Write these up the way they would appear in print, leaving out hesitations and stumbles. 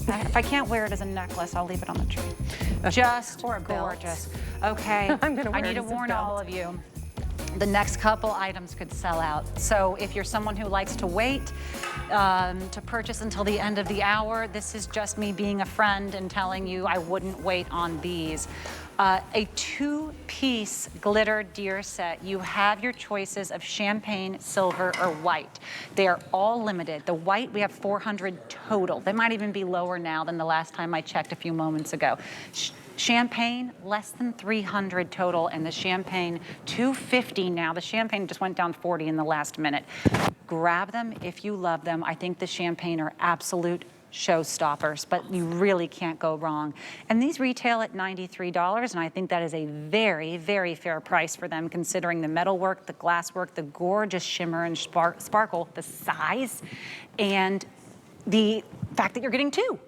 If I can't wear it as a necklace, I'll leave it on the tree. Just gorgeous. Okay, I need to warn all of you. The next couple items could sell out. So if you're someone who likes to wait to purchase until the end of the hour, this is just me being a friend and telling you I wouldn't wait on these. A two-piece glitter deer set. You have your choices of champagne, silver, or white. They are all limited. The white, we have 400 total. They might even be lower now than the last time I checked a few moments ago. Champagne, less than 300 total, and the champagne, 250 now. The champagne just went down 40 in the last minute. Grab them if you love them. I think the champagne are absolute showstoppers, but you really can't go wrong. And these retail at $93, and I think that is a very, very fair price for them, considering the metalwork, the glasswork, the gorgeous shimmer and sparkle, the size, and the fact that you're getting two.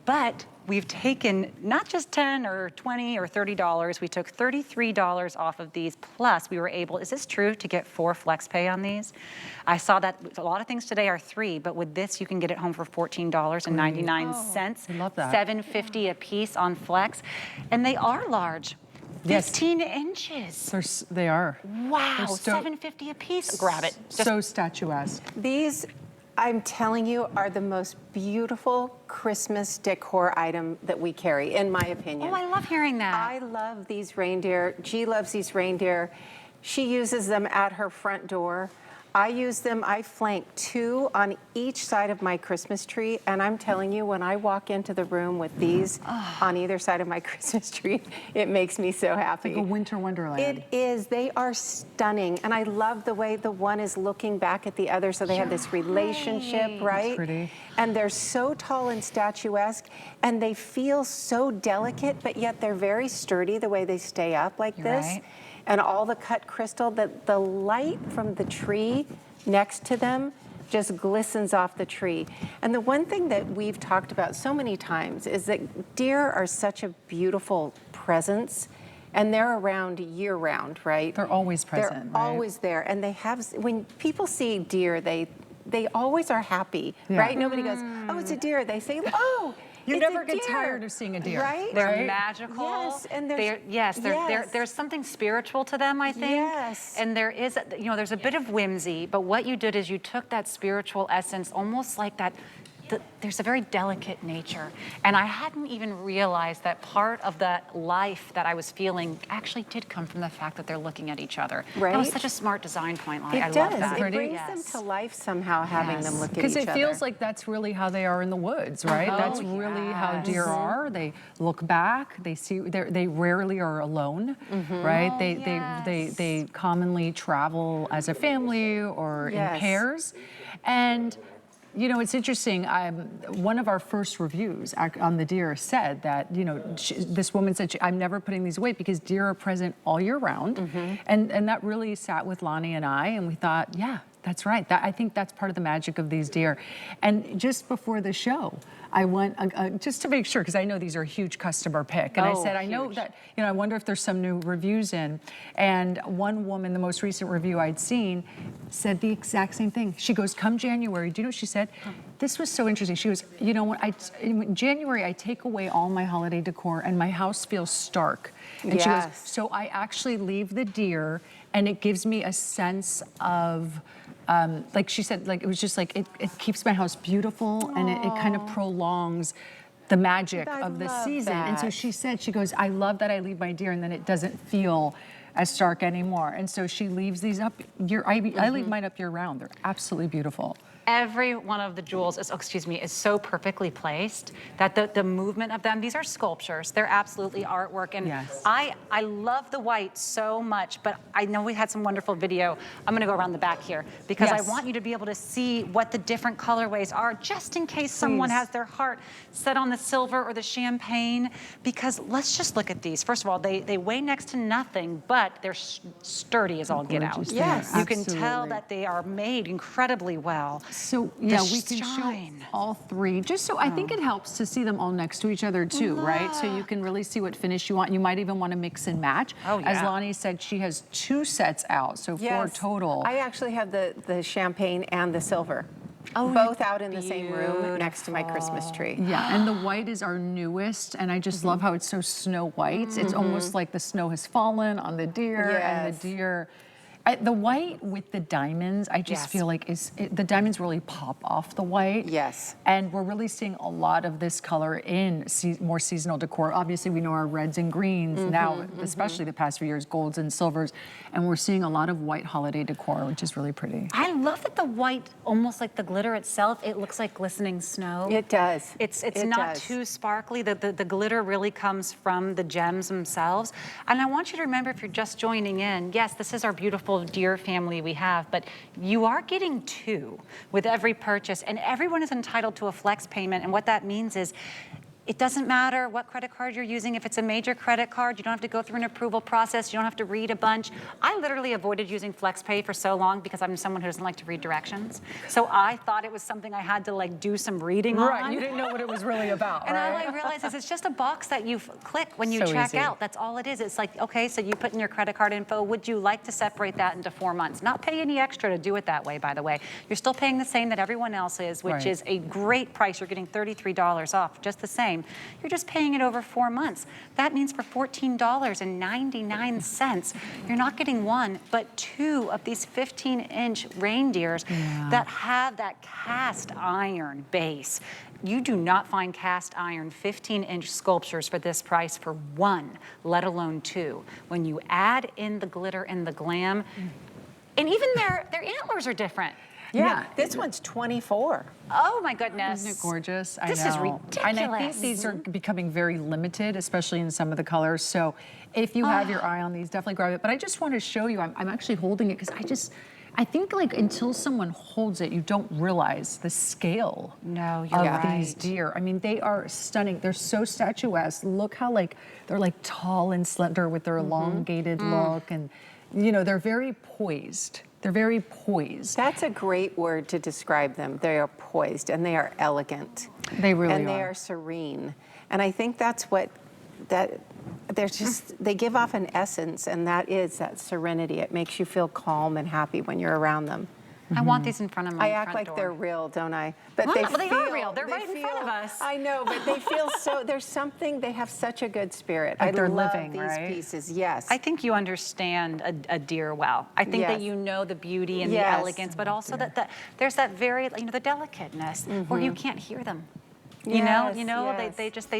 But we've taken not just 10 or 20 or $30, we took $33 off of these, plus we were able, is this true, to get 4 flex pay on these? I saw that a lot of things today are 3, but with this you can get it home for $14.99. I love that. $7.50 a piece on flex, and they are large. Yes. 15 inches. They are. Wow, $7.50 a piece. Grab it. So statuesque. These, I'm telling you, are the most beautiful Christmas decor item that we carry, in my opinion. Oh, I love hearing that. I love these reindeer. G loves these reindeer. She uses them at her front door. I use them, I flank 2 on each side of my Christmas tree, and I'm telling you, when I walk into the room with these on either side of my Christmas tree, it makes me so happy. Like a winter wonderland. It is. They are stunning, and I love the way the one is looking back at the other, so they have this relationship, right? That's pretty. And they're so tall and statuesque, and they feel so delicate, but yet they're very sturdy the way they stay up like this. Right. And all the cut crystal, the light from the tree next to them just glistens off the tree. And the one thing that we've talked about so many times is that deer are such a beautiful presence, and they're around year round, right? They're always present, They're right? always there, and they have, when people see deer, they always are happy, right? Nobody goes, oh, it's a deer. They say, oh, You it's never a get deer. tired of seeing a deer. Right? They're magical. Yes, and there's, there's something spiritual to them, I think. Yes. And there is, there's a bit of whimsy, but what you did is you took that spiritual essence, almost like that, there's a very delicate nature. And I hadn't even realized that part of that life that I was feeling actually did come from the fact that they're looking at each other. Right. That was such a smart design point, Lonnie. I It love does. that. It brings them to life somehow, having them look at each other. Because it feels like that's really how they are in the woods, right? That's really how deer are. They look back. They see. They rarely are alone, right? They commonly travel as a family or in pairs, and. You know, it's interesting. One of our first reviews on the deer said that, this woman said, I'm never putting these away because deer are present all year round. And that really sat with Lonnie and I, and we thought, yeah, that's right. I think that's part of the magic of these deer. And just before the show, I went, just to make sure, because I know these are a huge customer pick. And I said, I know that, I wonder if there's some new reviews in. And one woman, the most recent review I'd seen, said the exact same thing. She goes, come January, do you know what she said? This was so interesting. She goes, in January, I take away all my holiday decor and my house feels stark. And she goes, so I actually leave the deer and it gives me a sense of, like she said, like it was just like, it keeps my house beautiful and it kind of prolongs the magic of the season. And so she said, she goes, I love that I leave my deer and then it doesn't feel as stark anymore. And so she leaves these up, I leave mine up year round. They're absolutely beautiful. Every one of the jewels is so perfectly placed that the movement of them, these are sculptures. They're absolutely artwork. And I love the white so much, but I know we had some wonderful video. I'm gonna go around the back here because I want you to be able to see what the different colorways are, just in case someone has their heart set on the silver or the champagne, because let's just look at these. First of all, they weigh next to nothing, but they're sturdy as all get out. Yes. You can tell that they are made incredibly well. So yeah, we can show all 3, just so I think it helps to see them all next to each other too, right? So you can really see what finish you want. You might even want to mix and match. As Lonnie said, she has 2 sets out, so 4 total. I actually have the champagne and the silver. both out in the same room next to my Christmas tree. Yeah, and the white is our newest, and I just love how it's so snow white. It's almost like the snow has fallen on the deer, and the deer. The white with the diamonds, I just feel like the diamonds really pop off the white. Yes. And we're really seeing a lot of this color in more seasonal decor. Obviously, we know our reds and greens now, especially the past few years, golds and silvers. And we're seeing a lot of white holiday decor, which is really pretty. I love that the white, almost like the glitter itself, it looks like glistening snow. It does. It's not too sparkly. The glitter really comes from the gems themselves. And I want you to remember, if you're just joining in, yes, this is our beautiful deer family we have, but you are getting 2 with every purchase, and everyone is entitled to a flex payment. And what that means is, it doesn't matter what credit card you're using. If it's a major credit card, you don't have to go through an approval process. You don't have to read a bunch. I literally avoided using FlexPay for so long because I'm someone who doesn't like to read directions. So I thought it was something I had to like do some reading on. Right, you didn't know what it was really about, And all I realized is it's just a box that you click when you check out. That's all it is. It's like, okay, so you put in your credit card info. Would you like to separate that into 4 months? Not pay any extra to do it that way, by the way. You're still paying the same that everyone else is, which is a great price. You're getting $33 off, just the same. You're just paying it over 4 months. That means for $14.99, you're not getting 1, but 2 of these 15-inch reindeers that have that cast iron base. You do not find cast iron 15-inch sculptures for this price for 1, let alone 2. When you add in the glitter and the glam, and even their antlers are different. Yeah, this one's 24. Oh my goodness. Isn't it gorgeous? I know. This is ridiculous. And I think these are becoming very limited, especially in some of the colors. So if you have your eye on these, definitely grab it. But I just want to show you, I'm actually holding it because I think like until someone holds it, you don't realize the scale of these deer. I mean, they are stunning. They're so statuesque. Look how they're like tall and slender with their elongated look. And, you know, they're very poised. They're very poised. That's a great word to describe them. They are poised and they are elegant. They really are. And they are serene. And I think that's what, they give off an essence, and that is that serenity. It makes you feel calm and happy when you're around them. I want these in front of my I act like door. they're real, don't I? But Well, they are real. They're right in front of us. I know, but they feel so, there's something, they have such a good spirit. Like they're love living, these right? pieces, yes. I think you understand a deer well. I think that you know the beauty and the elegance, but also that there's that very, you know, the delicateness where you can't hear them. You know, they just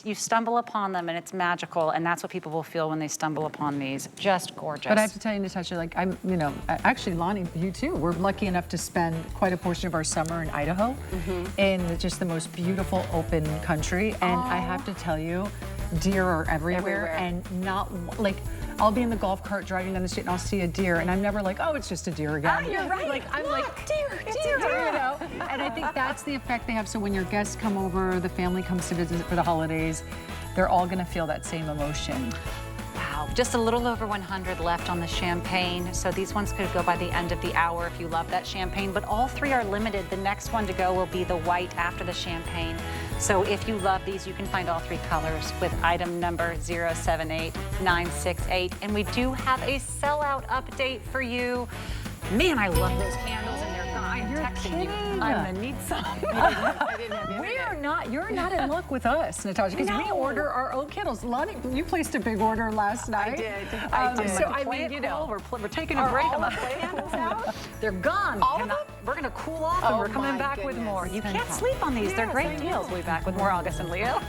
you stumble upon them and it's magical, and that's what people will feel when they stumble upon these. Just gorgeous. But I have to tell you, Natasha, like actually, Lonnie, you too. We're lucky enough to spend quite a portion of our summer in Idaho, in just the most beautiful open country. And I have to tell you, deer are everywhere. And not like. I'll be in the golf cart driving down the street and I'll see a deer, and I'm never like, oh, it's just a deer again. Oh, you're right. Like, I'm like, deer, you know? And I think that's the effect they have. So when your guests come over, the family comes to visit for the holidays, they're all gonna feel that same emotion. Wow, just a little over 100 left on the champagne. So these ones could go by the end of the hour if you love that champagne, but all 3 are limited. The next one to go will be the white after the champagne. So if you love these, you can find all 3 colors with item number 078968. And we do have a sellout update for you. Man, I love those candles, and they're gone. I'm texting you. I'm gonna need some. You're not in luck with us, Natasha, because we order our own candles. Lonnie, you placed a big order last night. I did. So I mean, you know, we're taking a break. All the candles out? They're gone. All of them? We're gonna cool off, and we're coming back with more. You can't sleep on these. They're great deals. We'll be back with more August and Leo.